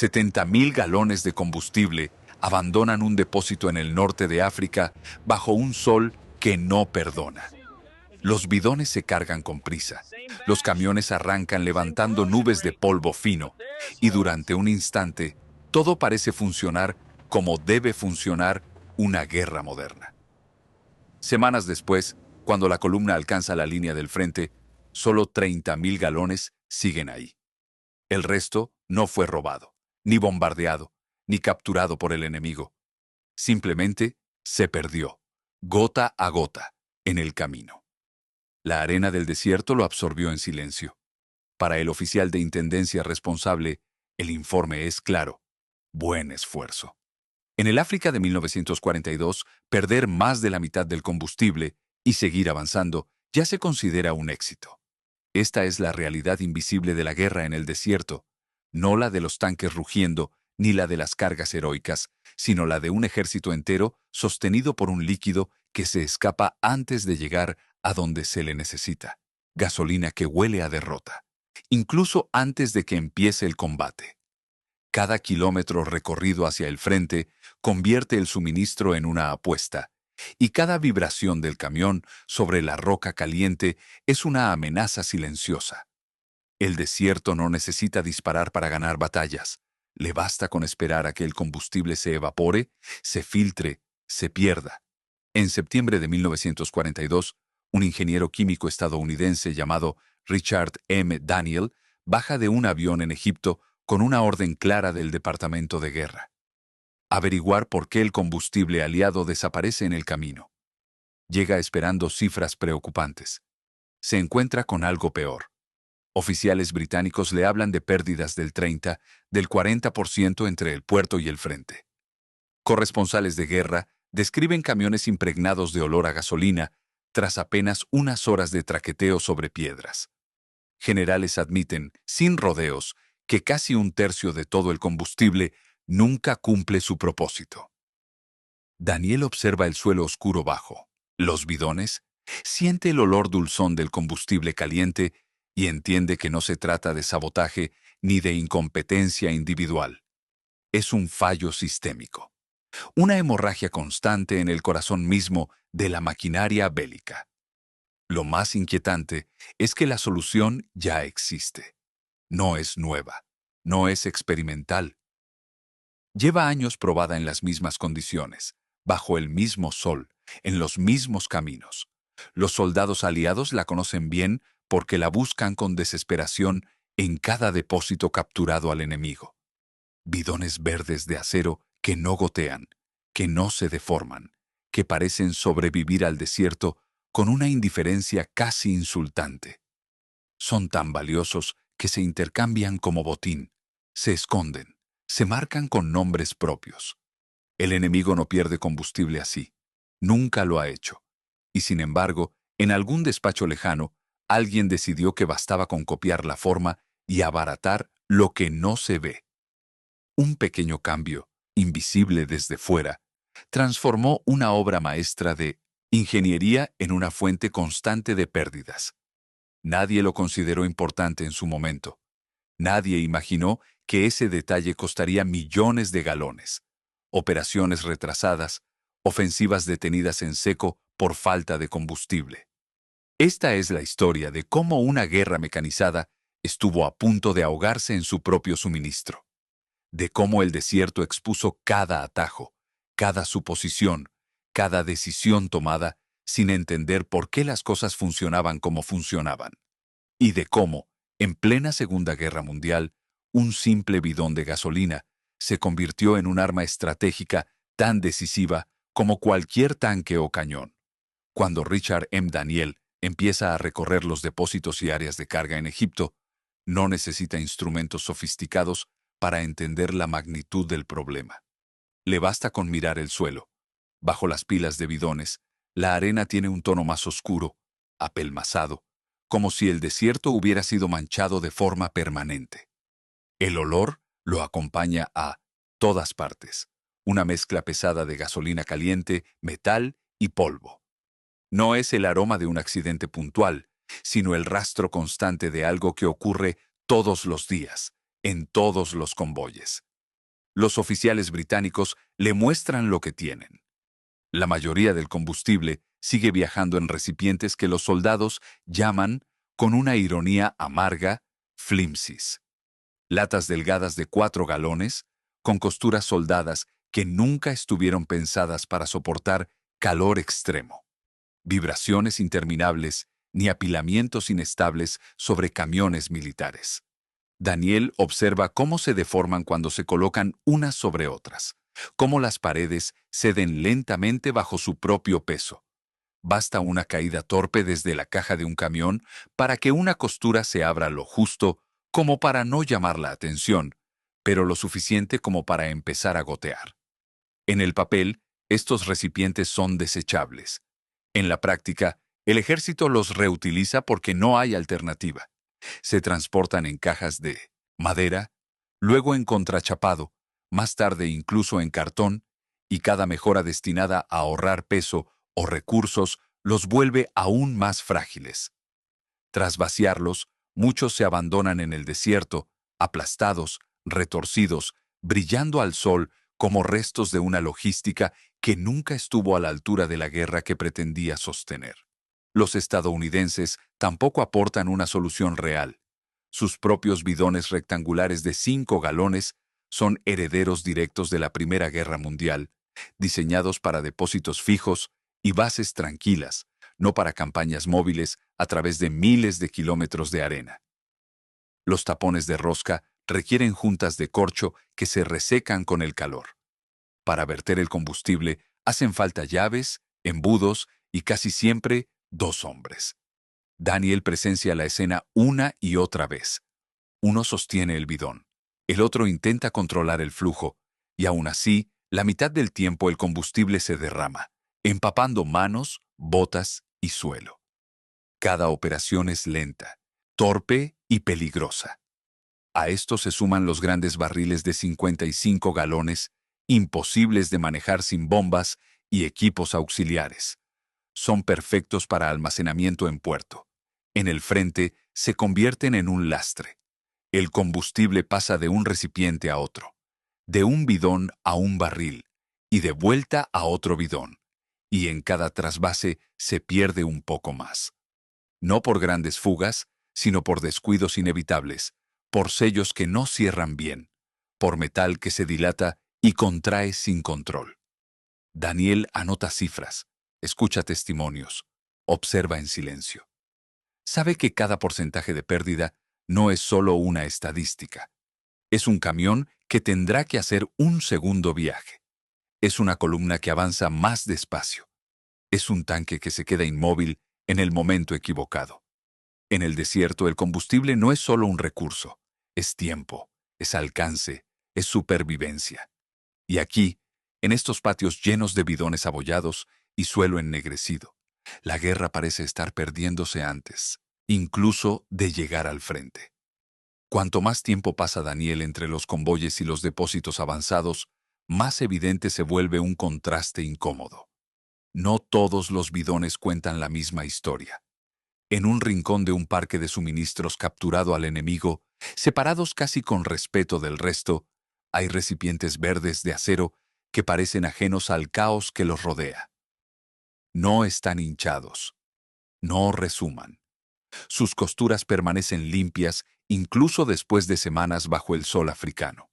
70.000 galones de combustible abandonan un depósito en el norte de África bajo un sol que no perdona. Los bidones se cargan con prisa. Los camiones arrancan levantando nubes de polvo fino y durante un instante todo parece funcionar como debe funcionar una guerra moderna. Semanas después, cuando la columna alcanza la línea del frente, solo 30.000 galones siguen ahí. El resto no fue robado, ni bombardeado, ni capturado por el enemigo. Simplemente se perdió, gota a gota, en el camino. La arena del desierto lo absorbió en silencio. Para el oficial de intendencia responsable, el informe es claro: buen esfuerzo. En el África de 1942, perder más de la mitad del combustible y seguir avanzando ya se considera un éxito. Esta es la realidad invisible de la guerra en el desierto, no la de los tanques rugiendo, ni la de las cargas heroicas, sino la de un ejército entero sostenido por un líquido que se escapa antes de llegar a donde se le necesita. Gasolina que huele a derrota, incluso antes de que empiece el combate. Cada kilómetro recorrido hacia el frente convierte el suministro en una apuesta, y cada vibración del camión sobre la roca caliente es una amenaza silenciosa. El desierto no necesita disparar para ganar batallas. Le basta con esperar a que el combustible se evapore, se filtre, se pierda. En septiembre de 1942, un ingeniero químico estadounidense llamado Richard M. Daniel baja de un avión en Egipto con una orden clara del Departamento de Guerra: averiguar por qué el combustible aliado desaparece en el camino. Llega esperando cifras preocupantes. Se encuentra con algo peor. Oficiales británicos le hablan de pérdidas del 30, del 40% entre el puerto y el frente. Corresponsales de guerra describen camiones impregnados de olor a gasolina tras apenas unas horas de traqueteo sobre piedras. Generales admiten, sin rodeos, que casi un tercio de todo el combustible nunca cumple su propósito. Daniel observa el suelo oscuro bajo, los bidones, siente el olor dulzón del combustible caliente y entiende que no se trata de sabotaje ni de incompetencia individual. Es un fallo sistémico, una hemorragia constante en el corazón mismo de la maquinaria bélica. Lo más inquietante es que la solución ya existe. No es nueva, no es experimental. Lleva años probada en las mismas condiciones, bajo el mismo sol, en los mismos caminos. Los soldados aliados la conocen bien porque la buscan con desesperación en cada depósito capturado al enemigo. Bidones verdes de acero que no gotean, que no se deforman, que parecen sobrevivir al desierto con una indiferencia casi insultante. Son tan valiosos que se intercambian como botín, se esconden, se marcan con nombres propios. El enemigo no pierde combustible así, nunca lo ha hecho. Y sin embargo, en algún despacho lejano, alguien decidió que bastaba con copiar la forma y abaratar lo que no se ve. Un pequeño cambio, invisible desde fuera, transformó una obra maestra de ingeniería en una fuente constante de pérdidas. Nadie lo consideró importante en su momento. Nadie imaginó que ese detalle costaría millones de galones. Operaciones retrasadas, ofensivas detenidas en seco por falta de combustible. Esta es la historia de cómo una guerra mecanizada estuvo a punto de ahogarse en su propio suministro. De cómo el desierto expuso cada atajo, cada suposición, cada decisión tomada sin entender por qué las cosas funcionaban como funcionaban. Y de cómo, en plena Segunda Guerra Mundial, un simple bidón de gasolina se convirtió en un arma estratégica tan decisiva como cualquier tanque o cañón. Cuando Richard M. Daniel empieza a recorrer los depósitos y áreas de carga en Egipto, no necesita instrumentos sofisticados para entender la magnitud del problema. Le basta con mirar el suelo. Bajo las pilas de bidones, la arena tiene un tono más oscuro, apelmazado, como si el desierto hubiera sido manchado de forma permanente. El olor lo acompaña a todas partes, una mezcla pesada de gasolina caliente, metal y polvo. No es el aroma de un accidente puntual, sino el rastro constante de algo que ocurre todos los días, en todos los convoyes. Los oficiales británicos le muestran lo que tienen. La mayoría del combustible sigue viajando en recipientes que los soldados llaman, con una ironía amarga, flimsies. Latas delgadas de 4 galones, con costuras soldadas que nunca estuvieron pensadas para soportar calor extremo, vibraciones interminables ni apilamientos inestables sobre camiones militares. Daniel observa cómo se deforman cuando se colocan unas sobre otras, cómo las paredes ceden lentamente bajo su propio peso. Basta una caída torpe desde la caja de un camión para que una costura se abra lo justo como para no llamar la atención, pero lo suficiente como para empezar a gotear. En el papel, estos recipientes son desechables. En la práctica, el ejército los reutiliza porque no hay alternativa. Se transportan en cajas de madera, luego en contrachapado, más tarde incluso en cartón, y cada mejora destinada a ahorrar peso o recursos los vuelve aún más frágiles. Tras vaciarlos, muchos se abandonan en el desierto, aplastados, retorcidos, brillando al sol como restos de una logística que nunca estuvo a la altura de la guerra que pretendía sostener. Los estadounidenses tampoco aportan una solución real. Sus propios bidones rectangulares de 5 galones son herederos directos de la Primera Guerra Mundial, diseñados para depósitos fijos y bases tranquilas, no para campañas móviles a través de miles de kilómetros de arena. Los tapones de rosca requieren juntas de corcho que se resecan con el calor. Para verter el combustible hacen falta llaves, embudos y casi siempre 2 hombres. Daniel presencia la escena una y otra vez. Uno sostiene el bidón, el otro intenta controlar el flujo, y aún así, la mitad del tiempo el combustible se derrama, empapando manos, botas y suelo. Cada operación es lenta, torpe y peligrosa. A esto se suman los grandes barriles de 55 galones, imposibles de manejar sin bombas y equipos auxiliares. Son perfectos para almacenamiento en puerto. En el frente se convierten en un lastre. El combustible pasa de un recipiente a otro, de un bidón a un barril, y de vuelta a otro bidón, y en cada trasvase se pierde un poco más. No por grandes fugas, sino por descuidos inevitables, por sellos que no cierran bien, por metal que se dilata y contrae sin control. Daniel anota cifras, escucha testimonios, observa en silencio. Sabe que cada porcentaje de pérdida no es solo una estadística. Es un camión que tendrá que hacer un segundo viaje. Es una columna que avanza más despacio. Es un tanque que se queda inmóvil en el momento equivocado. En el desierto, el combustible no es solo un recurso, es tiempo, es alcance, es supervivencia. Y aquí, en estos patios llenos de bidones abollados y suelo ennegrecido, la guerra parece estar perdiéndose antes, incluso de llegar al frente. Cuanto más tiempo pasa Daniel entre los convoyes y los depósitos avanzados, más evidente se vuelve un contraste incómodo. No todos los bidones cuentan la misma historia. En un rincón de un parque de suministros capturado al enemigo, separados casi con respeto del resto, hay recipientes verdes de acero que parecen ajenos al caos que los rodea. No están hinchados, no resuman. Sus costuras permanecen limpias incluso después de semanas bajo el sol africano.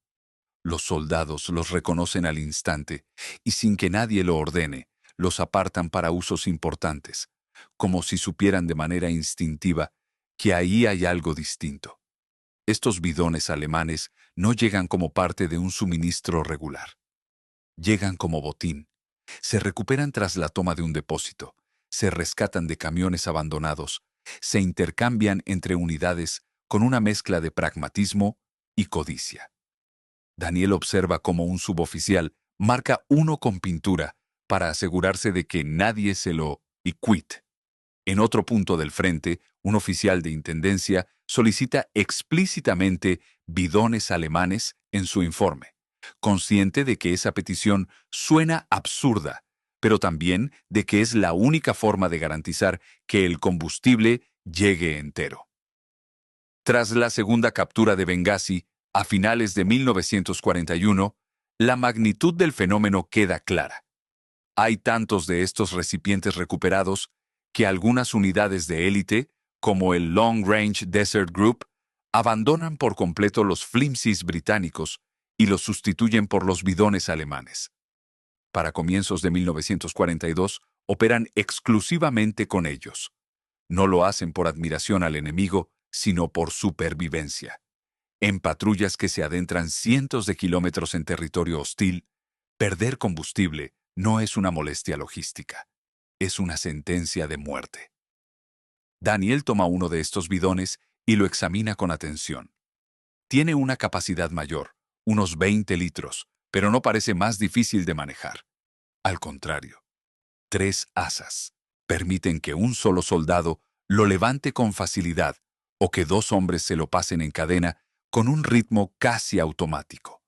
Los soldados los reconocen al instante y sin que nadie lo ordene, los apartan para usos importantes, como si supieran de manera instintiva que ahí hay algo distinto. Estos bidones alemanes no llegan como parte de un suministro regular. Llegan como botín. Se recuperan tras la toma de un depósito. Se rescatan de camiones abandonados. Se intercambian entre unidades con una mezcla de pragmatismo y codicia. Daniel observa cómo un suboficial marca uno con pintura para asegurarse de que nadie se lo quit. En otro punto del frente, un oficial de intendencia solicita explícitamente bidones alemanes en su informe, consciente de que esa petición suena absurda, pero también de que es la única forma de garantizar que el combustible llegue entero. Tras la segunda captura de Bengasi, a finales de 1941, La magnitud del fenómeno queda clara. Hay tantos de estos recipientes recuperados que algunas unidades de élite, como el Long Range Desert Group, abandonan por completo los flimsies británicos y los sustituyen por los bidones alemanes. Para comienzos de 1942, operan exclusivamente con ellos. No lo hacen por admiración al enemigo, sino por supervivencia. En patrullas que se adentran cientos de kilómetros en territorio hostil, perder combustible no es una molestia logística, es una sentencia de muerte. Daniel toma uno de estos bidones y lo examina con atención. Tiene una capacidad mayor, unos 20 litros, pero no parece más difícil de manejar. Al contrario, 3 asas permiten que un solo soldado lo levante con facilidad o que 2 hombres se lo pasen en cadena con un ritmo casi automático.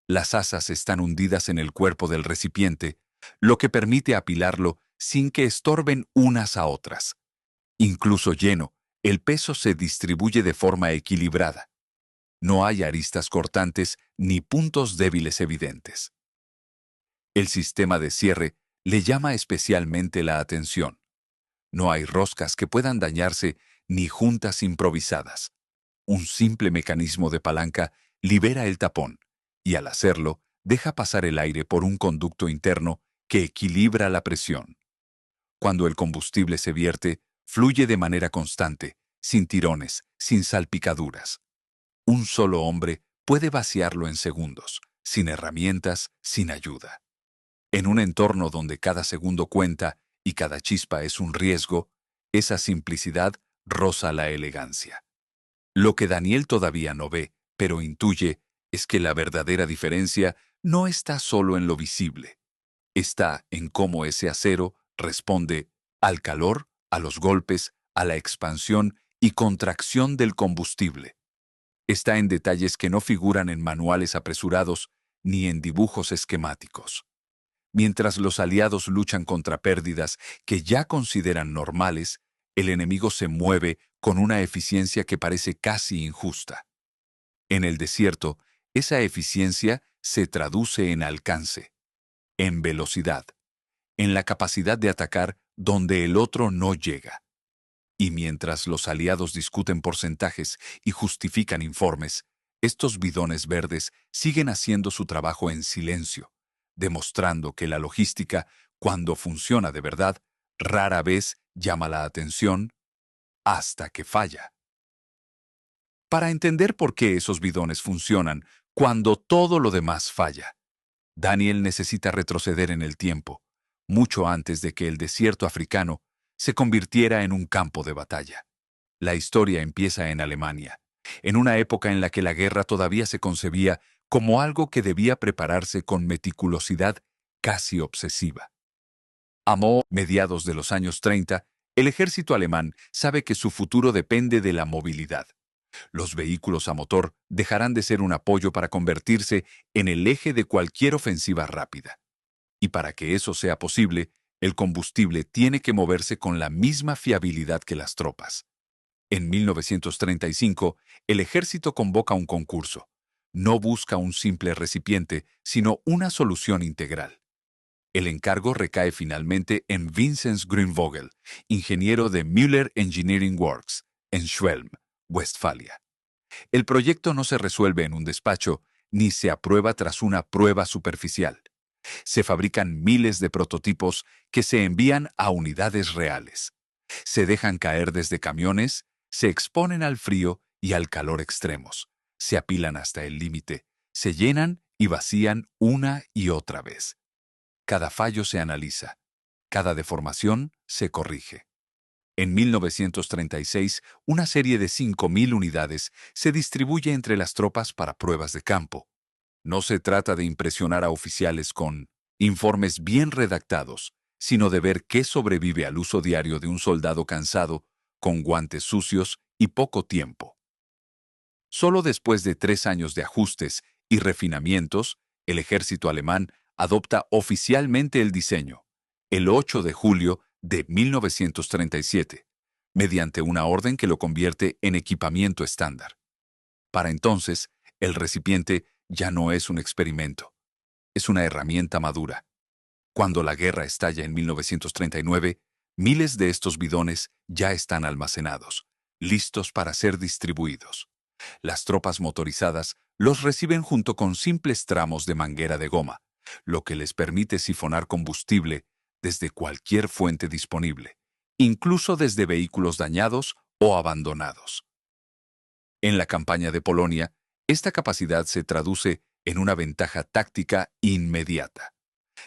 Las asas están hundidas en el cuerpo del recipiente, lo que permite apilarlo sin que estorben unas a otras. Incluso lleno, el peso se distribuye de forma equilibrada. No hay aristas cortantes ni puntos débiles evidentes. El sistema de cierre le llama especialmente la atención. No hay roscas que puedan dañarse ni juntas improvisadas. Un simple mecanismo de palanca libera el tapón y al hacerlo deja pasar el aire por un conducto interno que equilibra la presión. Cuando el combustible se vierte, fluye de manera constante, sin tirones, sin salpicaduras. Un solo hombre puede vaciarlo en segundos, sin herramientas, sin ayuda. En un entorno donde cada segundo cuenta y cada chispa es un riesgo, esa simplicidad roza la elegancia. Lo que Daniel todavía no ve, pero intuye, es que la verdadera diferencia no está solo en lo visible. Está en cómo ese acero responde al calor, a los golpes, a la expansión y contracción del combustible. Está en detalles que no figuran en manuales apresurados ni en dibujos esquemáticos. Mientras los aliados luchan contra pérdidas que ya consideran normales, el enemigo se mueve con una eficiencia que parece casi injusta. En el desierto, esa eficiencia se traduce en alcance, en velocidad, en la capacidad de atacar donde el otro no llega. Y mientras los aliados discuten porcentajes y justifican informes, estos bidones verdes siguen haciendo su trabajo en silencio, demostrando que la logística, cuando funciona de verdad, rara vez llama la atención hasta que falla. Para entender por qué esos bidones funcionan cuando todo lo demás falla, Daniel necesita retroceder en el tiempo, mucho antes de que el desierto africano se convirtiera en un campo de batalla. La historia empieza en Alemania, en una época en la que la guerra todavía se concebía como algo que debía prepararse con meticulosidad casi obsesiva. A mediados de los años 30, el ejército alemán sabe que su futuro depende de la movilidad. Los vehículos a motor dejarán de ser un apoyo para convertirse en el eje de cualquier ofensiva rápida. Y para que eso sea posible, el combustible tiene que moverse con la misma fiabilidad que las tropas. En 1935, el ejército convoca un concurso. No busca un simple recipiente, sino una solución integral. El encargo recae finalmente en Vinzenz Grünvogel, ingeniero de Müller Engineering Works, en Schwelm, Westfalia. El proyecto no se resuelve en un despacho, ni se aprueba tras una prueba superficial. Se fabrican miles de prototipos que se envían a unidades reales. Se dejan caer desde camiones, se exponen al frío y al calor extremos. Se apilan hasta el límite, se llenan y vacían una y otra vez. Cada fallo se analiza, cada deformación se corrige. En 1936, una serie de 5.000 unidades se distribuye entre las tropas para pruebas de campo. No se trata de impresionar a oficiales con informes bien redactados, sino de ver qué sobrevive al uso diario de un soldado cansado, con guantes sucios y poco tiempo. Solo después de 3 años de ajustes y refinamientos, el ejército alemán adopta oficialmente el diseño, el 8 de julio de 1937, mediante una orden que lo convierte en equipamiento estándar. Para entonces, el recipiente ya no es un experimento. Es una herramienta madura. Cuando la guerra estalla en 1939, miles de estos bidones ya están almacenados, listos para ser distribuidos. Las tropas motorizadas los reciben junto con simples tramos de manguera de goma, lo que les permite sifonar combustible desde cualquier fuente disponible, incluso desde vehículos dañados o abandonados. En la campaña de Polonia, esta capacidad se traduce en una ventaja táctica inmediata.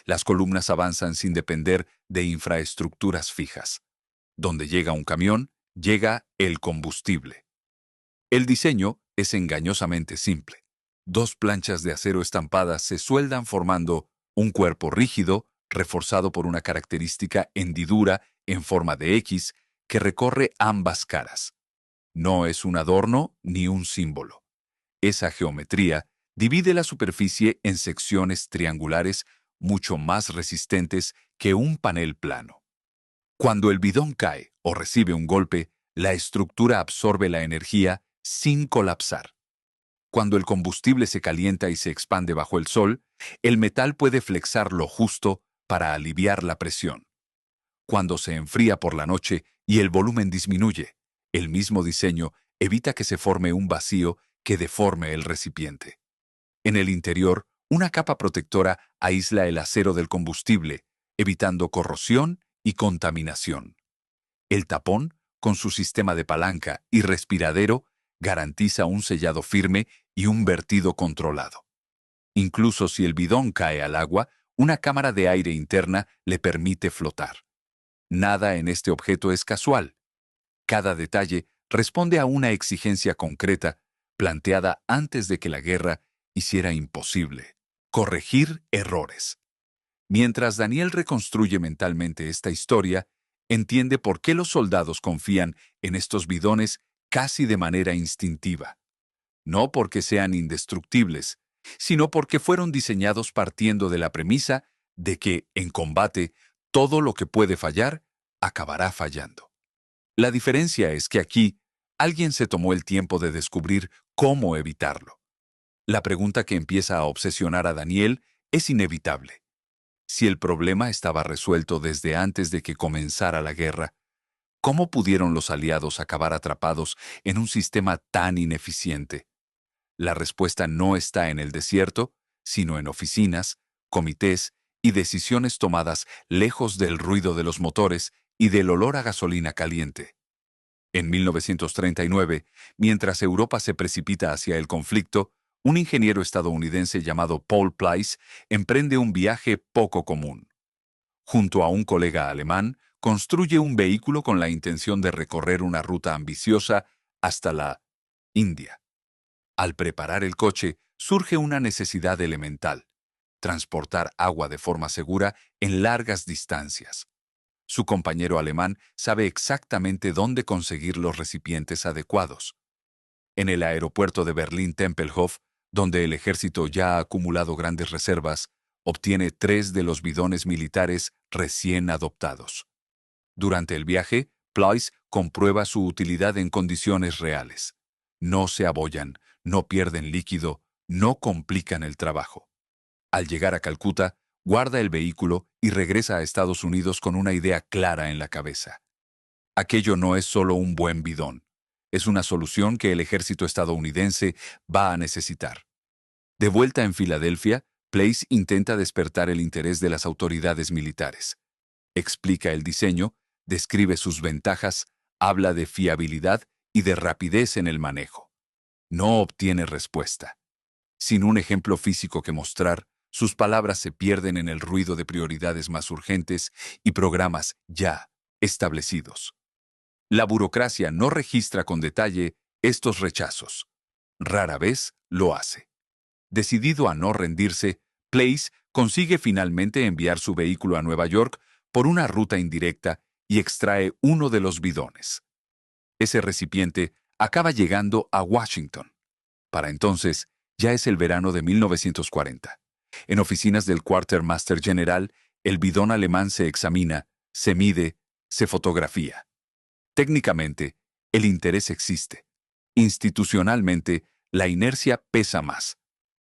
Las columnas avanzan sin depender de infraestructuras fijas. Donde llega un camión, llega el combustible. El diseño es engañosamente simple. Dos planchas de acero estampadas se sueldan formando un cuerpo rígido, reforzado por una característica hendidura en forma de X que recorre ambas caras. No es un adorno ni un símbolo. Esa geometría divide la superficie en secciones triangulares mucho más resistentes que un panel plano. Cuando el bidón cae o recibe un golpe, la estructura absorbe la energía sin colapsar. Cuando el combustible se calienta y se expande bajo el sol, el metal puede flexar lo justo para aliviar la presión. Cuando se enfría por la noche y el volumen disminuye, el mismo diseño evita que se forme un vacío que deforme el recipiente. En el interior, una capa protectora aísla el acero del combustible, evitando corrosión y contaminación. El tapón, con su sistema de palanca y respiradero, garantiza un sellado firme y un vertido controlado. Incluso si el bidón cae al agua, una cámara de aire interna le permite flotar. Nada en este objeto es casual. Cada detalle responde a una exigencia concreta, planteada antes de que la guerra hiciera imposible corregir errores. Mientras Daniel reconstruye mentalmente esta historia, entiende por qué los soldados confían en estos bidones casi de manera instintiva. No porque sean indestructibles, sino porque fueron diseñados partiendo de la premisa de que, en combate, todo lo que puede fallar, acabará fallando. La diferencia es que aquí, alguien se tomó el tiempo de descubrir cómo evitarlo. La pregunta que empieza a obsesionar a Daniel es inevitable. Si el problema estaba resuelto desde antes de que comenzara la guerra, ¿cómo pudieron los aliados acabar atrapados en un sistema tan ineficiente? La respuesta no está en el desierto, sino en oficinas, comités y decisiones tomadas lejos del ruido de los motores y del olor a gasolina caliente. En 1939, mientras Europa se precipita hacia el conflicto, un ingeniero estadounidense llamado Paul Pleiss emprende un viaje poco común. Junto a un colega alemán, construye un vehículo con la intención de recorrer una ruta ambiciosa hasta la India. Al preparar el coche, surge una necesidad elemental: transportar agua de forma segura en largas distancias. Su compañero alemán sabe exactamente dónde conseguir los recipientes adecuados. En el aeropuerto de Berlín-Tempelhof, donde el ejército ya ha acumulado grandes reservas, obtiene 3 de los bidones militares recién adoptados. Durante el viaje, Pleiss comprueba su utilidad en condiciones reales. No se abollan, no pierden líquido, no complican el trabajo. Al llegar a Calcuta, guarda el vehículo y regresa a Estados Unidos con una idea clara en la cabeza. Aquello no es solo un buen bidón. Es una solución que el ejército estadounidense va a necesitar. De vuelta en Filadelfia, Pleiss intenta despertar el interés de las autoridades militares. Explica el diseño, describe sus ventajas, habla de fiabilidad y de rapidez en el manejo. No obtiene respuesta. Sin un ejemplo físico que mostrar, sus palabras se pierden en el ruido de prioridades más urgentes y programas ya establecidos. La burocracia no registra con detalle estos rechazos. Rara vez lo hace. Decidido a no rendirse, Pleiss consigue finalmente enviar su vehículo a Nueva York por una ruta indirecta y extrae uno de los bidones. Ese recipiente acaba llegando a Washington. Para entonces, ya es el verano de 1940. En oficinas del Quartermaster General, el bidón alemán se examina, se mide, se fotografía. Técnicamente, el interés existe. Institucionalmente, la inercia pesa más.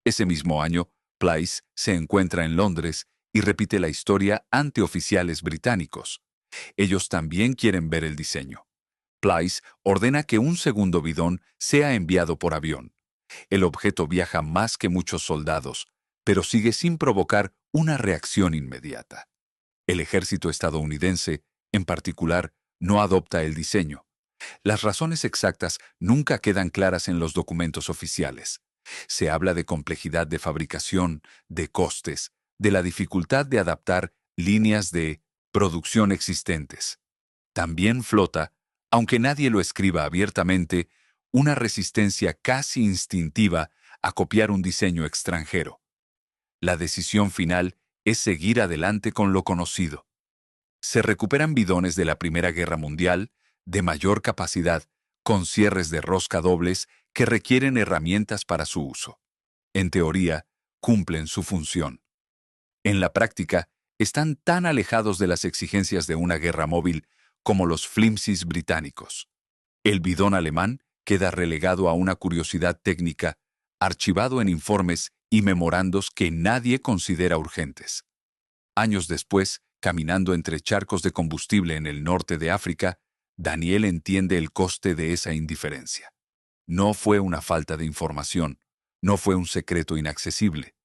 Ese mismo año, Pleiss se encuentra en Londres y repite la historia ante oficiales británicos. Ellos también quieren ver el diseño. Pleiss ordena que un segundo bidón sea enviado por avión. El objeto viaja más que muchos soldados, pero sigue sin provocar una reacción inmediata. El ejército estadounidense, en particular, no adopta el diseño. Las razones exactas nunca quedan claras en los documentos oficiales. Se habla de complejidad de fabricación, de costes, de la dificultad de adaptar líneas de producción existentes. También flota, aunque nadie lo escriba abiertamente, una resistencia casi instintiva a copiar un diseño extranjero. La decisión final es seguir adelante con lo conocido. Se recuperan bidones de la Primera Guerra Mundial, de mayor capacidad, con cierres de rosca dobles que requieren herramientas para su uso. En teoría, cumplen su función. En la práctica, están tan alejados de las exigencias de una guerra móvil como los flimsies británicos. El bidón alemán queda relegado a una curiosidad técnica, archivado en informes y memorandos que nadie considera urgentes. Años después, caminando entre charcos de combustible en el norte de África, Daniel entiende el coste de esa indiferencia. No fue una falta de información, no fue un secreto inaccesible.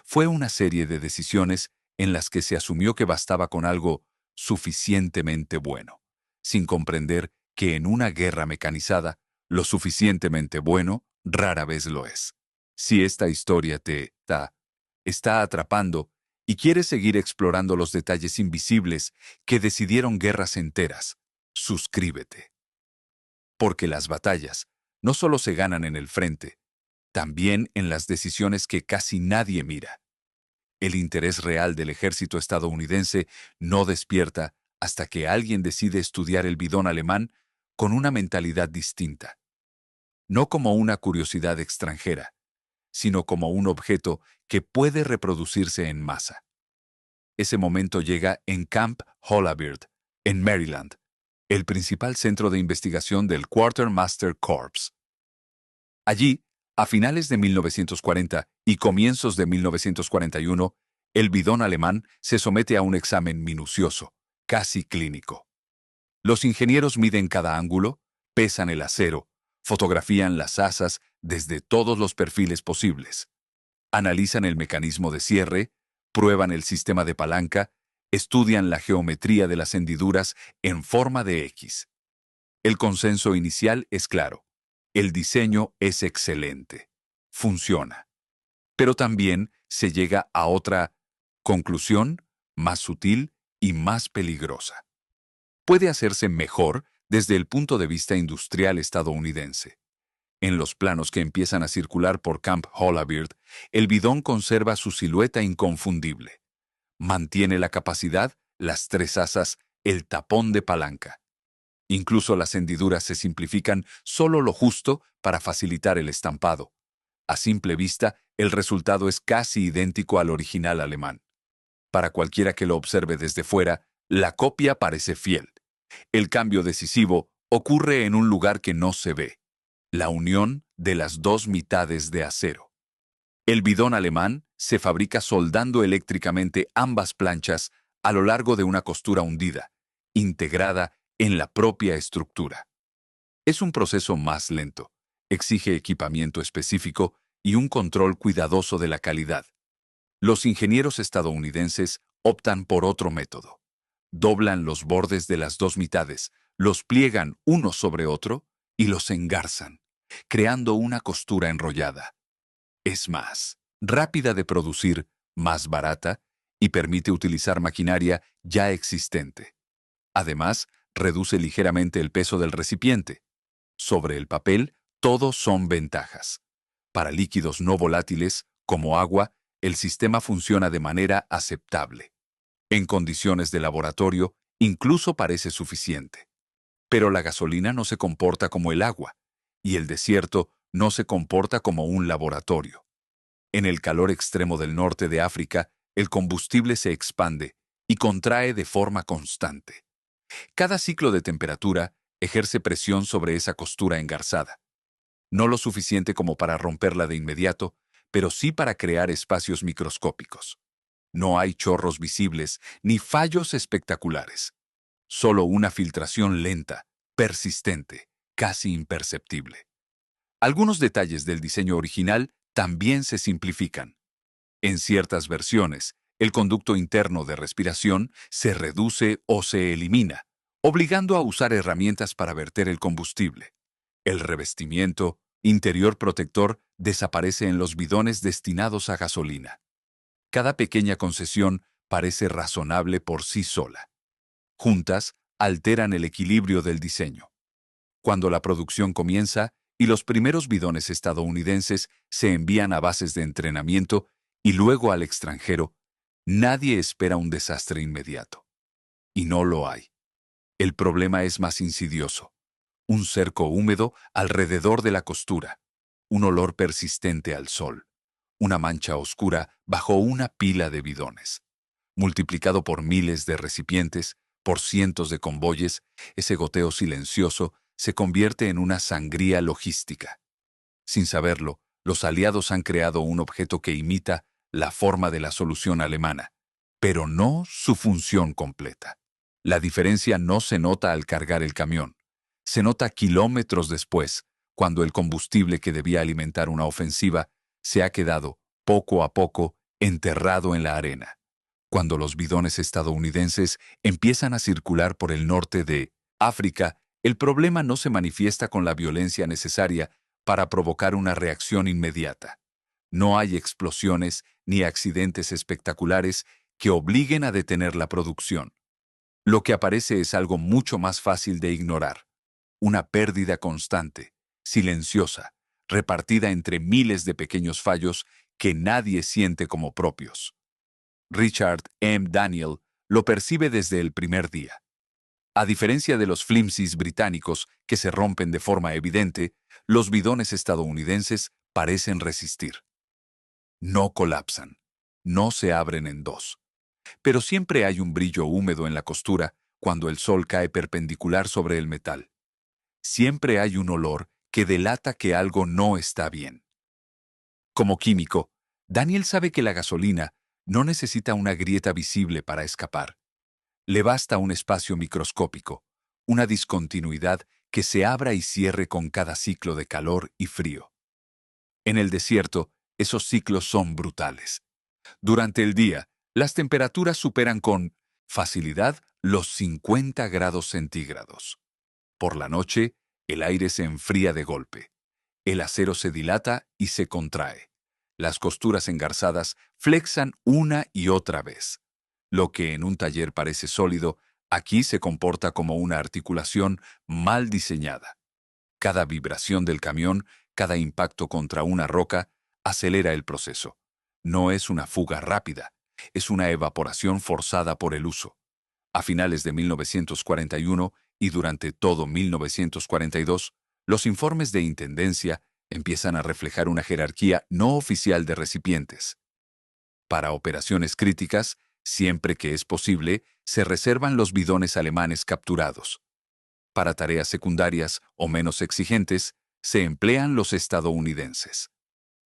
Fue una serie de decisiones en las que se asumió que bastaba con algo suficientemente bueno, sin comprender que en una guerra mecanizada, lo suficientemente bueno rara vez lo es. Si esta historia te está atrapando y quieres seguir explorando los detalles invisibles que decidieron guerras enteras, suscríbete. Porque las batallas no solo se ganan en el frente, también en las decisiones que casi nadie mira. El interés real del ejército estadounidense no despierta hasta que alguien decide estudiar el bidón alemán con una mentalidad distinta. No como una curiosidad extranjera, sino como un objeto que puede reproducirse en masa. Ese momento llega en Camp Holabird, en Maryland, el principal centro de investigación del Quartermaster Corps. Allí, a finales de 1940 y comienzos de 1941, el bidón alemán se somete a un examen minucioso, casi clínico. Los ingenieros miden cada ángulo, pesan el acero, fotografían las asas desde todos los perfiles posibles. Analizan el mecanismo de cierre, prueban el sistema de palanca, estudian la geometría de las hendiduras en forma de X. El consenso inicial es claro. El diseño es excelente. Funciona. Pero también se llega a otra conclusión más sutil y más peligrosa. Puede hacerse mejor desde el punto de vista industrial estadounidense. En los planos que empiezan a circular por Camp Holabird, el bidón conserva su silueta inconfundible. Mantiene la capacidad, las tres asas, el tapón de palanca. Incluso las hendiduras se simplifican solo lo justo para facilitar el estampado. A simple vista, el resultado es casi idéntico al original alemán. Para cualquiera que lo observe desde fuera, la copia parece fiel. El cambio decisivo ocurre en un lugar que no se ve: la unión de las dos mitades de acero. El bidón alemán se fabrica soldando eléctricamente ambas planchas a lo largo de una costura hundida, integrada en la propia estructura. Es un proceso más lento, exige equipamiento específico y un control cuidadoso de la calidad. Los ingenieros estadounidenses optan por otro método. Doblan los bordes de las dos mitades, los pliegan uno sobre otro y los engarzan, creando una costura enrollada. Es más rápida de producir, más barata y permite utilizar maquinaria ya existente. Además, reduce ligeramente el peso del recipiente. Sobre el papel, todos son ventajas. Para líquidos no volátiles, como agua, el sistema funciona de manera aceptable. En condiciones de laboratorio, incluso parece suficiente. Pero la gasolina no se comporta como el agua, y el desierto no se comporta como un laboratorio. En el calor extremo del norte de África, el combustible se expande y contrae de forma constante. Cada ciclo de temperatura ejerce presión sobre esa costura engarzada. No lo suficiente como para romperla de inmediato, pero sí para crear espacios microscópicos. No hay chorros visibles ni fallos espectaculares. Solo una filtración lenta, persistente, casi imperceptible. Algunos detalles del diseño original también se simplifican. En ciertas versiones, el conducto interno de respiración se reduce o se elimina, obligando a usar herramientas para verter el combustible. El revestimiento interior protector desaparece en los bidones destinados a gasolina. Cada pequeña concesión parece razonable por sí sola. Juntas, alteran el equilibrio del diseño. Cuando la producción comienza y los primeros bidones estadounidenses se envían a bases de entrenamiento y luego al extranjero, nadie espera un desastre inmediato. Y no lo hay. El problema es más insidioso. Un cerco húmedo alrededor de la costura, un olor persistente al sol, una mancha oscura bajo una pila de bidones. Multiplicado por miles de recipientes, por cientos de convoyes, ese goteo silencioso se convierte en una sangría logística. Sin saberlo, los aliados han creado un objeto que imita la forma de la solución alemana, pero no su función completa. La diferencia no se nota al cargar el camión. Se nota kilómetros después, cuando el combustible que debía alimentar una ofensiva se ha quedado, poco a poco, enterrado en la arena. Cuando los bidones estadounidenses empiezan a circular por el norte de África, el problema no se manifiesta con la violencia necesaria para provocar una reacción inmediata. No hay explosiones ni accidentes espectaculares que obliguen a detener la producción. Lo que aparece es algo mucho más fácil de ignorar. Una pérdida constante, silenciosa, repartida entre miles de pequeños fallos que nadie siente como propios. Richard M. Daniel lo percibe desde el primer día. A diferencia de los flimsies británicos que se rompen de forma evidente, los bidones estadounidenses parecen resistir. No colapsan, no se abren en dos. Pero siempre hay un brillo húmedo en la costura cuando el sol cae perpendicular sobre el metal. Siempre hay un olor que delata que algo no está bien. Como químico, Daniel sabe que la gasolina no necesita una grieta visible para escapar. Le basta un espacio microscópico, una discontinuidad que se abra y cierre con cada ciclo de calor y frío. En el desierto, esos ciclos son brutales. Durante el día, las temperaturas superan con facilidad los 50 grados centígrados. Por la noche, el aire se enfría de golpe. El acero se dilata y se contrae. Las costuras engarzadas flexan una y otra vez. Lo que en un taller parece sólido, aquí se comporta como una articulación mal diseñada. Cada vibración del camión, cada impacto contra una roca, acelera el proceso. No es una fuga rápida, es una evaporación forzada por el uso. A finales de 1941 y durante todo 1942, los informes de intendencia empiezan a reflejar una jerarquía no oficial de recipientes. Para operaciones críticas, siempre que es posible, se reservan los bidones alemanes capturados. Para tareas secundarias o menos exigentes, se emplean los estadounidenses.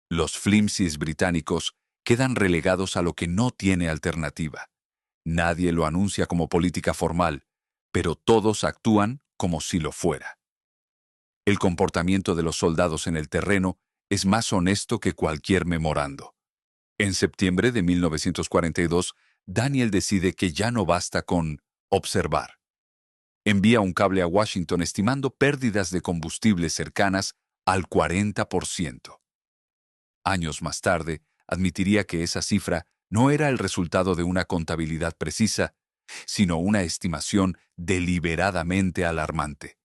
Los flimsies británicos quedan relegados a lo que no tiene alternativa. Nadie lo anuncia como política formal, pero todos actúan como si lo fuera. El comportamiento de los soldados en el terreno es más honesto que cualquier memorando. En septiembre de 1942, Daniel decide que ya no basta con observar. Envía un cable a Washington estimando pérdidas de combustible cercanas al 40%. Años más tarde, admitiría que esa cifra no era el resultado de una contabilidad precisa, sino una estimación deliberadamente alarmante.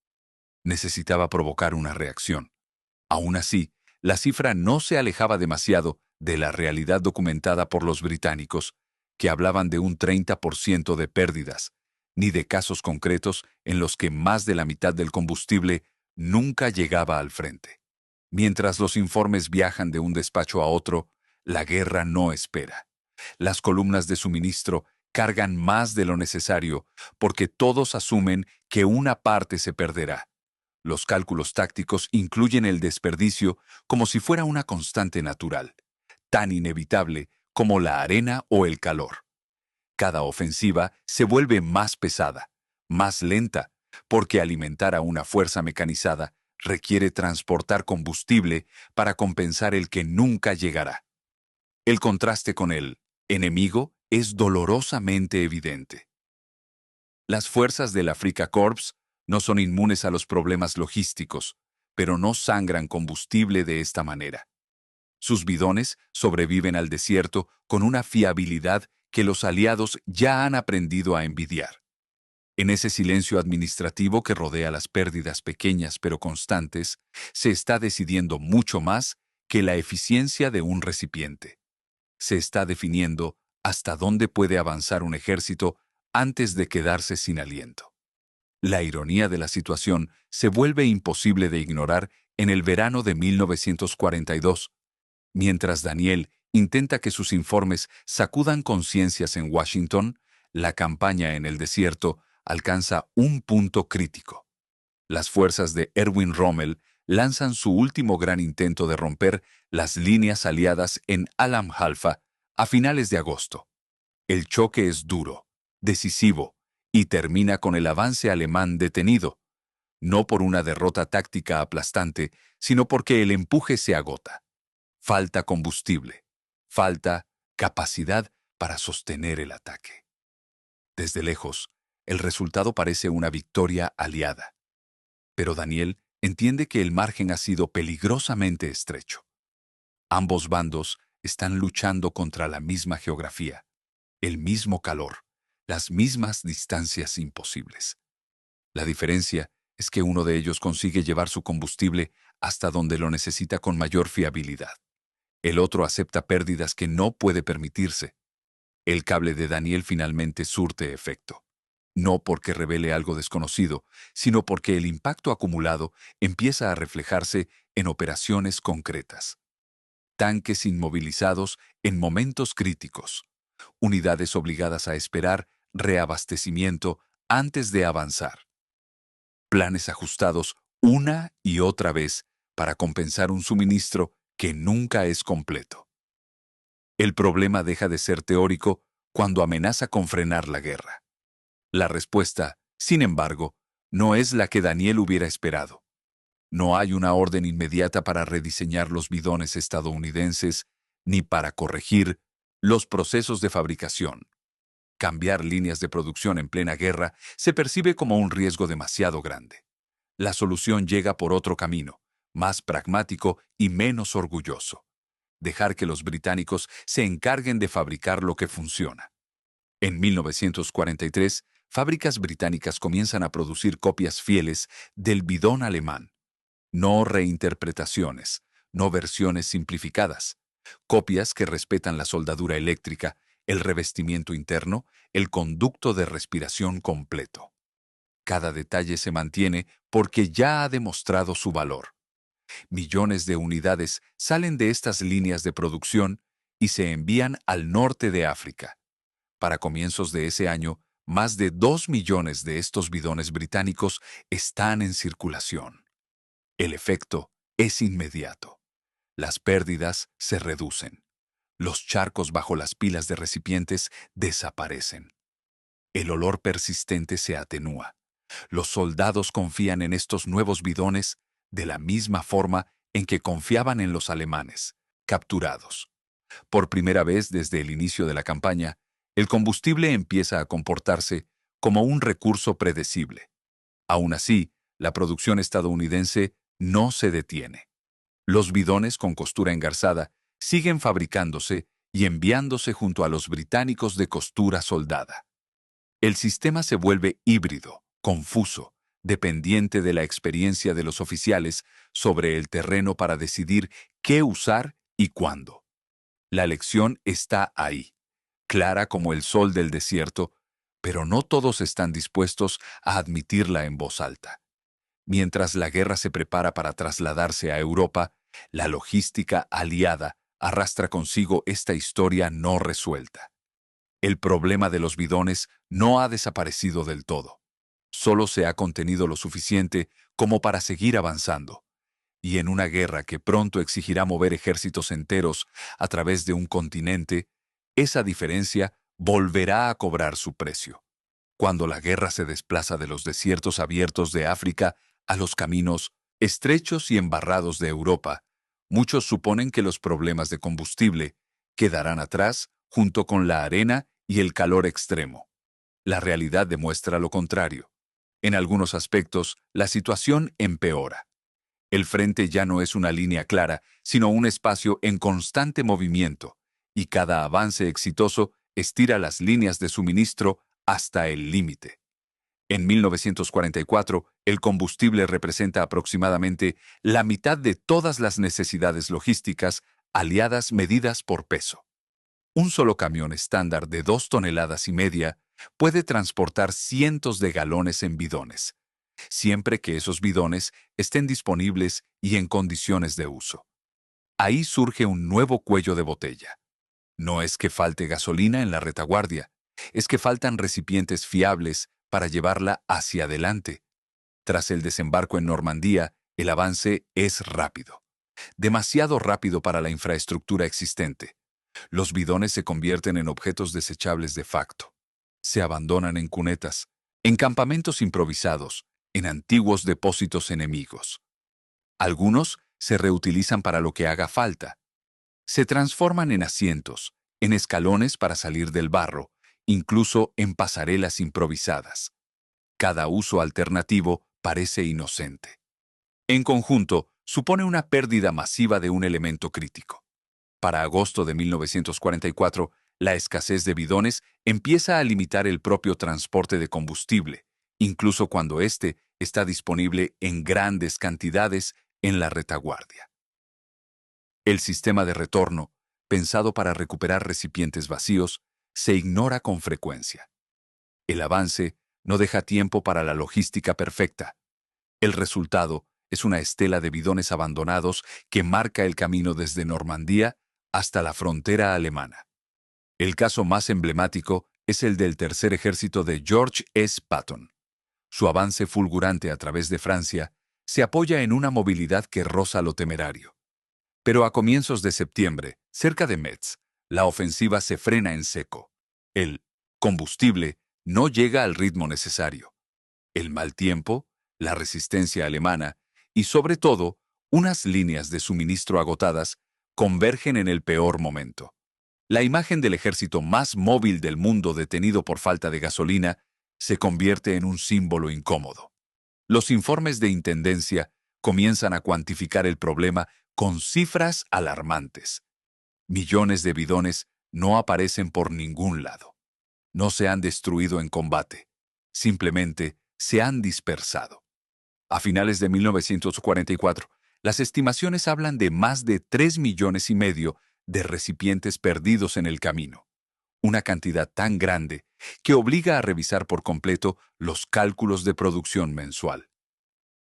Necesitaba provocar una reacción. Aún así, la cifra no se alejaba demasiado de la realidad documentada por los británicos, que hablaban de un 30% de pérdidas, ni de casos concretos en los que más de la mitad del combustible nunca llegaba al frente. Mientras los informes viajan de un despacho a otro, la guerra no espera. Las columnas de suministro cargan más de lo necesario porque todos asumen que una parte se perderá. Los cálculos tácticos incluyen el desperdicio como si fuera una constante natural. tan inevitable como la arena o el calor. Cada ofensiva se vuelve más pesada, más lenta, porque alimentar a una fuerza mecanizada requiere transportar combustible para compensar el que nunca llegará. El contraste con el enemigo es dolorosamente evidente. Las fuerzas del Afrika Korps no son inmunes a los problemas logísticos, pero no sangran combustible de esta manera. Sus bidones sobreviven al desierto con una fiabilidad que los aliados ya han aprendido a envidiar. En ese silencio administrativo que rodea las pérdidas pequeñas pero constantes, se está decidiendo mucho más que la eficiencia de un recipiente. Se está definiendo hasta dónde puede avanzar un ejército antes de quedarse sin aliento. La ironía de la situación se vuelve imposible de ignorar en el verano de 1942, mientras Daniel intenta que sus informes sacudan conciencias en Washington. La campaña en el desierto alcanza un punto crítico. Las fuerzas de Erwin Rommel lanzan su último gran intento de romper las líneas aliadas en Alam Halfa a finales de agosto. El choque es duro, decisivo, y termina con el avance alemán detenido, no por una derrota táctica aplastante, sino porque el empuje se agota. Falta combustible, falta capacidad para sostener el ataque. Desde lejos, el resultado parece una victoria aliada. Pero Daniel entiende que el margen ha sido peligrosamente estrecho. Ambos bandos están luchando contra la misma geografía, el mismo calor, las mismas distancias imposibles. La diferencia es que uno de ellos consigue llevar su combustible hasta donde lo necesita con mayor fiabilidad. El otro acepta pérdidas que no puede permitirse. El cable de Daniel finalmente surte efecto. No porque revele algo desconocido, sino porque el impacto acumulado empieza a reflejarse en operaciones concretas. Tanques inmovilizados en momentos críticos. Unidades obligadas a esperar reabastecimiento antes de avanzar. Planes ajustados una y otra vez para compensar un suministro que nunca es completo. El problema deja de ser teórico cuando amenaza con frenar la guerra. La respuesta, sin embargo, no es la que Daniel hubiera esperado. No hay una orden inmediata para rediseñar los bidones estadounidenses ni para corregir los procesos de fabricación. Cambiar líneas de producción en plena guerra se percibe como un riesgo demasiado grande. La solución llega por otro camino, más pragmático y menos orgulloso. Dejar que los británicos se encarguen de fabricar lo que funciona. En 1943, fábricas británicas comienzan a producir copias fieles del bidón alemán. No reinterpretaciones, no versiones simplificadas. Copias que respetan la soldadura eléctrica, el revestimiento interno, el conducto de respiración completo. Cada detalle se mantiene porque ya ha demostrado su valor. Millones de unidades salen de estas líneas de producción y se envían al norte de África. Para comienzos de ese año, más de 2 millones de estos bidones británicos están en circulación. El efecto es inmediato. Las pérdidas se reducen. Los charcos bajo las pilas de recipientes desaparecen. El olor persistente se atenúa. Los soldados confían en estos nuevos bidones de la misma forma en que confiaban en los alemanes, capturados. Por primera vez desde el inicio de la campaña, el combustible empieza a comportarse como un recurso predecible. Aún así, la producción estadounidense no se detiene. Los bidones con costura engarzada siguen fabricándose y enviándose junto a los británicos de costura soldada. El sistema se vuelve híbrido, confuso, dependiente de la experiencia de los oficiales sobre el terreno para decidir qué usar y cuándo. La lección está ahí, clara como el sol del desierto, pero no todos están dispuestos a admitirla en voz alta. Mientras la guerra se prepara para trasladarse a Europa, la logística aliada arrastra consigo esta historia no resuelta. El problema de los bidones no ha desaparecido del todo. Solo se ha contenido lo suficiente como para seguir avanzando. Y en una guerra que pronto exigirá mover ejércitos enteros a través de un continente, esa diferencia volverá a cobrar su precio. Cuando la guerra se desplaza de los desiertos abiertos de África a los caminos estrechos y embarrados de Europa, muchos suponen que los problemas de combustible quedarán atrás junto con la arena y el calor extremo. La realidad demuestra lo contrario. En algunos aspectos, la situación empeora. El frente ya no es una línea clara, sino un espacio en constante movimiento, y cada avance exitoso estira las líneas de suministro hasta el límite. En 1944, el combustible representa aproximadamente la mitad de todas las necesidades logísticas aliadas medidas por peso. Un solo camión estándar de 2,5 toneladas puede transportar cientos de galones en bidones, siempre que esos bidones estén disponibles y en condiciones de uso. Ahí surge un nuevo cuello de botella. No es que falte gasolina en la retaguardia, es que faltan recipientes fiables para llevarla hacia adelante. Tras el desembarco en Normandía, el avance es rápido. Demasiado rápido para la infraestructura existente. Los bidones se convierten en objetos desechables de facto. Se abandonan en cunetas, en campamentos improvisados, en antiguos depósitos enemigos. Algunos se reutilizan para lo que haga falta. Se transforman en asientos, en escalones para salir del barro, incluso en pasarelas improvisadas. Cada uso alternativo parece inocente. En conjunto, supone una pérdida masiva de un elemento crítico. Para agosto de 1944, la escasez de bidones empieza a limitar el propio transporte de combustible, incluso cuando éste está disponible en grandes cantidades en la retaguardia. El sistema de retorno, pensado para recuperar recipientes vacíos, se ignora con frecuencia. El avance no deja tiempo para la logística perfecta. El resultado es una estela de bidones abandonados que marca el camino desde Normandía hasta la frontera alemana. El caso más emblemático es el del Tercer Ejército de George S. Patton. Su avance fulgurante a través de Francia se apoya en una movilidad que roza lo temerario. Pero a comienzos de septiembre, cerca de Metz, la ofensiva se frena en seco. El combustible no llega al ritmo necesario. El mal tiempo, la resistencia alemana y, sobre todo, unas líneas de suministro agotadas convergen en el peor momento. La imagen del ejército más móvil del mundo detenido por falta de gasolina se convierte en un símbolo incómodo. Los informes de intendencia comienzan a cuantificar el problema con cifras alarmantes. Millones de bidones no aparecen por ningún lado. No se han destruido en combate. Simplemente se han dispersado. A finales de 1944, las estimaciones hablan de más de 3,5 millones de recipientes perdidos en el camino. Una cantidad tan grande que obliga a revisar por completo los cálculos de producción mensual.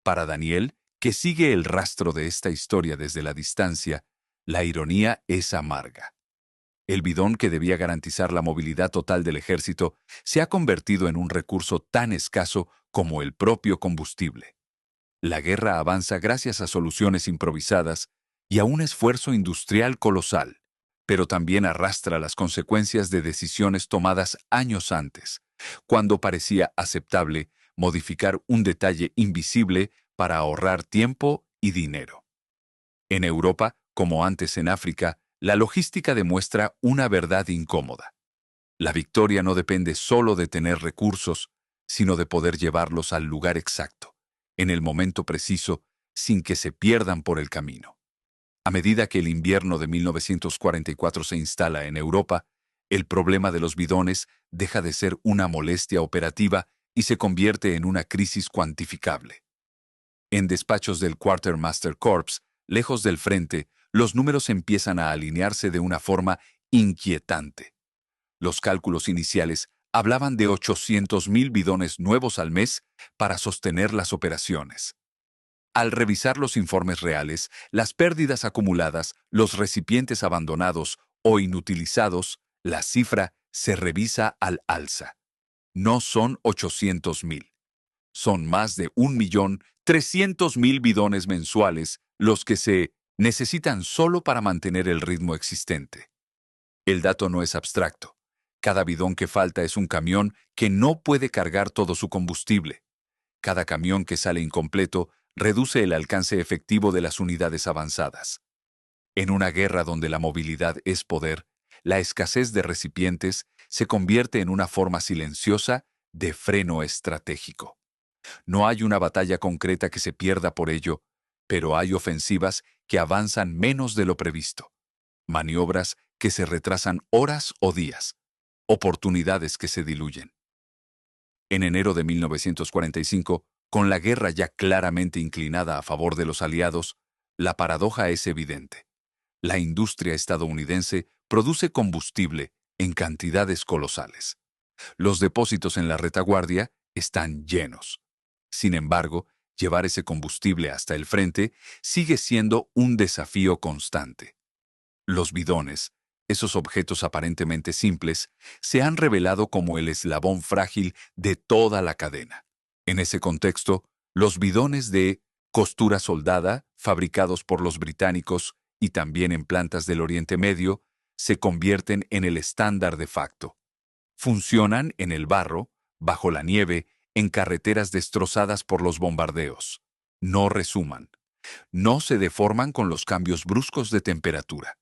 Para Daniel, que sigue el rastro de esta historia desde la distancia, la ironía es amarga. El bidón que debía garantizar la movilidad total del ejército se ha convertido en un recurso tan escaso como el propio combustible. La guerra avanza gracias a soluciones improvisadas y a un esfuerzo industrial colosal, pero también arrastra las consecuencias de decisiones tomadas años antes, cuando parecía aceptable modificar un detalle invisible para ahorrar tiempo y dinero. En Europa, como antes en África, la logística demuestra una verdad incómoda. La victoria no depende solo de tener recursos, sino de poder llevarlos al lugar exacto, en el momento preciso, sin que se pierdan por el camino. A medida que el invierno de 1944 se instala en Europa, el problema de los bidones deja de ser una molestia operativa y se convierte en una crisis cuantificable. En despachos del Quartermaster Corps, lejos del frente, los números empiezan a alinearse de una forma inquietante. Los cálculos iniciales hablaban de 800,000 bidones nuevos al mes para sostener las operaciones. Al revisar los informes reales, las pérdidas acumuladas, los recipientes abandonados o inutilizados, la cifra se revisa al alza. No son 800,000. Son más de 300.000 bidones mensuales, los que se necesitan solo para mantener el ritmo existente. El dato no es abstracto. Cada bidón que falta es un camión que no puede cargar todo su combustible. Cada camión que sale incompleto reduce el alcance efectivo de las unidades avanzadas. En una guerra donde la movilidad es poder, la escasez de recipientes se convierte en una forma silenciosa de freno estratégico. No hay una batalla concreta que se pierda por ello, pero hay ofensivas que avanzan menos de lo previsto, maniobras que se retrasan horas o días, oportunidades que se diluyen. En enero de 1945, con la guerra ya claramente inclinada a favor de los aliados, la paradoja es evidente. La industria estadounidense produce combustible en cantidades colosales. Los depósitos en la retaguardia están llenos. Sin embargo, llevar ese combustible hasta el frente sigue siendo un desafío constante. Los bidones, esos objetos aparentemente simples, se han revelado como el eslabón frágil de toda la cadena. En ese contexto, los bidones de costura soldada, fabricados por los británicos y también en plantas del Oriente Medio, se convierten en el estándar de facto. Funcionan en el barro, bajo la nieve, en carreteras destrozadas por los bombardeos. No resuman. No se deforman con los cambios bruscos de temperatura.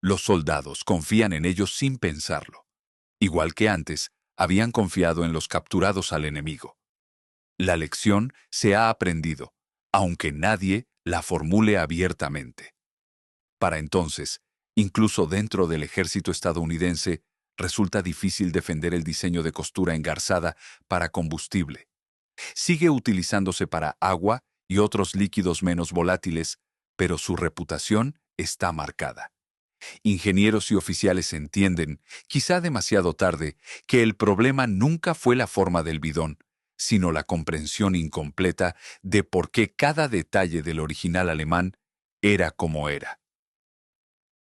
Los soldados confían en ellos sin pensarlo. Igual que antes, habían confiado en los capturados al enemigo. La lección se ha aprendido, aunque nadie la formule abiertamente. Para entonces, incluso dentro del ejército estadounidense, resulta difícil defender el diseño de costura engarzada para combustible. Sigue utilizándose para agua y otros líquidos menos volátiles, pero su reputación está marcada. Ingenieros y oficiales entienden, quizá demasiado tarde, que el problema nunca fue la forma del bidón, sino la comprensión incompleta de por qué cada detalle del original alemán era como era.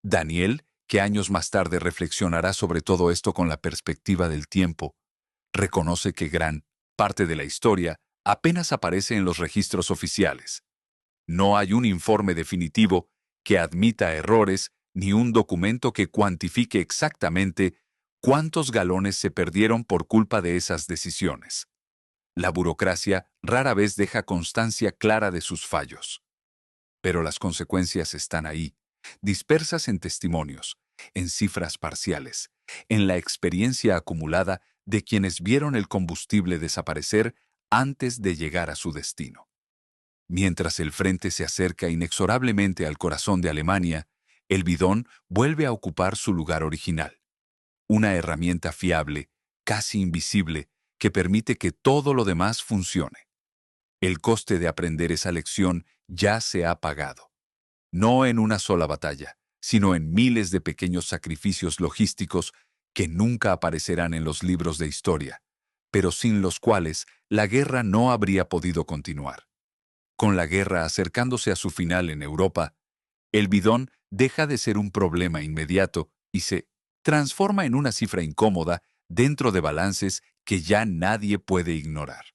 Daniel, que años más tarde reflexionará sobre todo esto con la perspectiva del tiempo, reconoce que gran parte de la historia apenas aparece en los registros oficiales. No hay un informe definitivo que admita errores ni un documento que cuantifique exactamente cuántos galones se perdieron por culpa de esas decisiones. La burocracia rara vez deja constancia clara de sus fallos. Pero las consecuencias están ahí, dispersas en testimonios, en cifras parciales, en la experiencia acumulada de quienes vieron el combustible desaparecer antes de llegar a su destino. Mientras el frente se acerca inexorablemente al corazón de Alemania, el bidón vuelve a ocupar su lugar original. Una herramienta fiable, casi invisible, que permite que todo lo demás funcione. El coste de aprender esa lección ya se ha pagado. No en una sola batalla, sino en miles de pequeños sacrificios logísticos que nunca aparecerán en los libros de historia, pero sin los cuales la guerra no habría podido continuar. Con la guerra acercándose a su final en Europa, el bidón deja de ser un problema inmediato y se transforma en una cifra incómoda dentro de balances que ya nadie puede ignorar.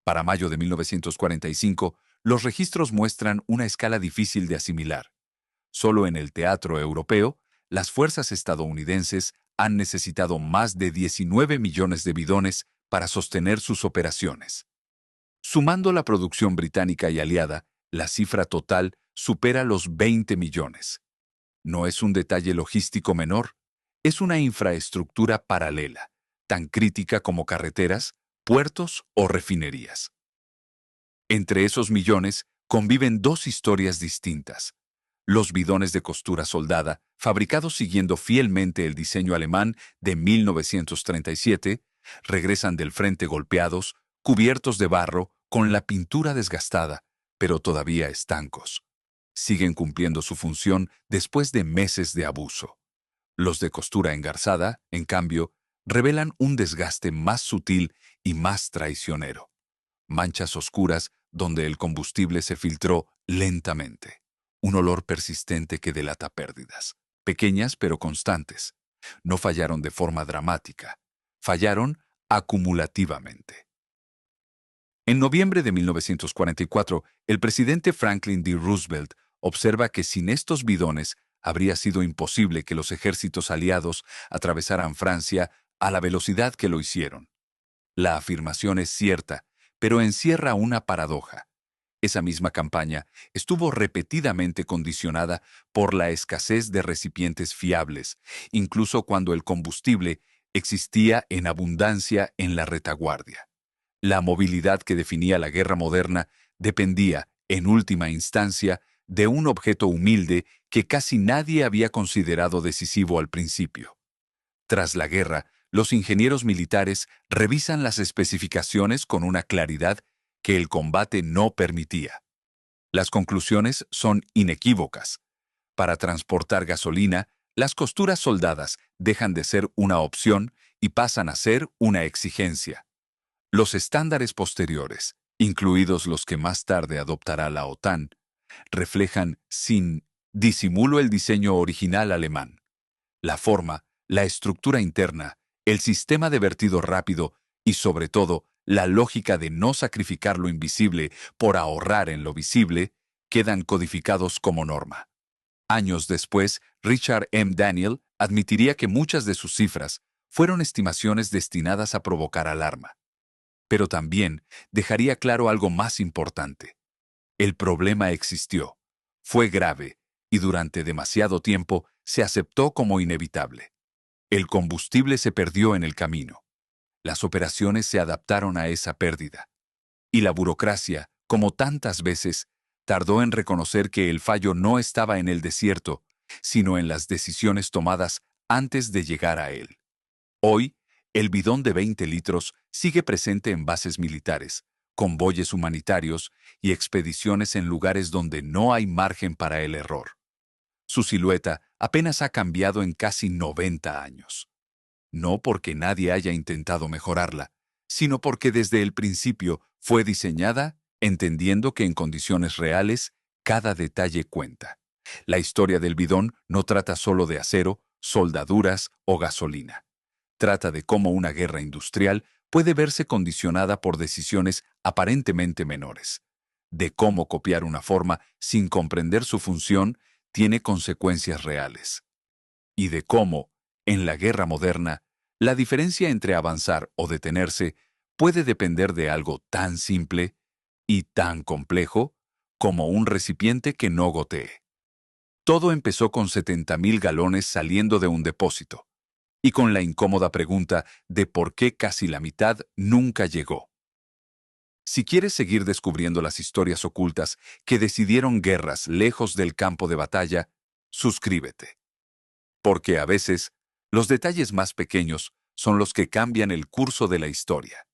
Para mayo de 1945, los registros muestran una escala difícil de asimilar. Solo en el teatro europeo, las fuerzas estadounidenses han necesitado más de 19 millones de bidones para sostener sus operaciones. Sumando la producción británica y aliada, la cifra total supera los 20 millones. No es un detalle logístico menor, es una infraestructura paralela, tan crítica como carreteras, puertos o refinerías. Entre esos millones conviven dos historias distintas. Los bidones de costura soldada, fabricados siguiendo fielmente el diseño alemán de 1937, regresan del frente golpeados, cubiertos de barro, con la pintura desgastada, pero todavía estancos. Siguen cumpliendo su función después de meses de abuso. Los de costura engarzada, en cambio, revelan un desgaste más sutil y más traicionero. Manchas oscuras donde el combustible se filtró lentamente. Un olor persistente que delata pérdidas, pequeñas pero constantes. No fallaron de forma dramática, fallaron acumulativamente. En noviembre de 1944, el presidente Franklin D. Roosevelt observa que sin estos bidones habría sido imposible que los ejércitos aliados atravesaran Francia a la velocidad que lo hicieron. La afirmación es cierta, pero encierra una paradoja. Esa misma campaña estuvo repetidamente condicionada por la escasez de recipientes fiables, incluso cuando el combustible existía en abundancia en la retaguardia. La movilidad que definía la guerra moderna dependía, en última instancia, de un objeto humilde que casi nadie había considerado decisivo al principio. Tras la guerra, los ingenieros militares revisan las especificaciones con una claridad que el combate no permitía. Las conclusiones son inequívocas. Para transportar gasolina, las costuras soldadas dejan de ser una opción y pasan a ser una exigencia. Los estándares posteriores, incluidos los que más tarde adoptará la OTAN, reflejan sin disimulo el diseño original alemán. La forma, la estructura interna, el sistema de vertido rápido y, sobre todo, la lógica de no sacrificar lo invisible por ahorrar en lo visible, quedan codificados como norma. Años después, Richard M. Daniel admitiría que muchas de sus cifras fueron estimaciones destinadas a provocar alarma. Pero también dejaría claro algo más importante. El problema existió, fue grave y durante demasiado tiempo se aceptó como inevitable. El combustible se perdió en el camino. Las operaciones se adaptaron a esa pérdida. Y la burocracia, como tantas veces, tardó en reconocer que el fallo no estaba en el desierto, sino en las decisiones tomadas antes de llegar a él. Hoy, el bidón de 20 litros sigue presente en bases militares, convoyes humanitarios y expediciones en lugares donde no hay margen para el error. Su silueta apenas ha cambiado en casi 90 años. No porque nadie haya intentado mejorarla, sino porque desde el principio fue diseñada entendiendo que en condiciones reales cada detalle cuenta. La historia del bidón no trata solo de acero, soldaduras o gasolina. Trata de cómo una guerra industrial puede verse condicionada por decisiones aparentemente menores. De cómo copiar una forma sin comprender su función tiene consecuencias reales. Y de cómo, en la guerra moderna, la diferencia entre avanzar o detenerse puede depender de algo tan simple y tan complejo como un recipiente que no gotee. Todo empezó con 70.000 galones saliendo de un depósito, y con la incómoda pregunta de por qué casi la mitad nunca llegó. Si quieres seguir descubriendo las historias ocultas que decidieron guerras lejos del campo de batalla, suscríbete. Porque a veces, los detalles más pequeños son los que cambian el curso de la historia.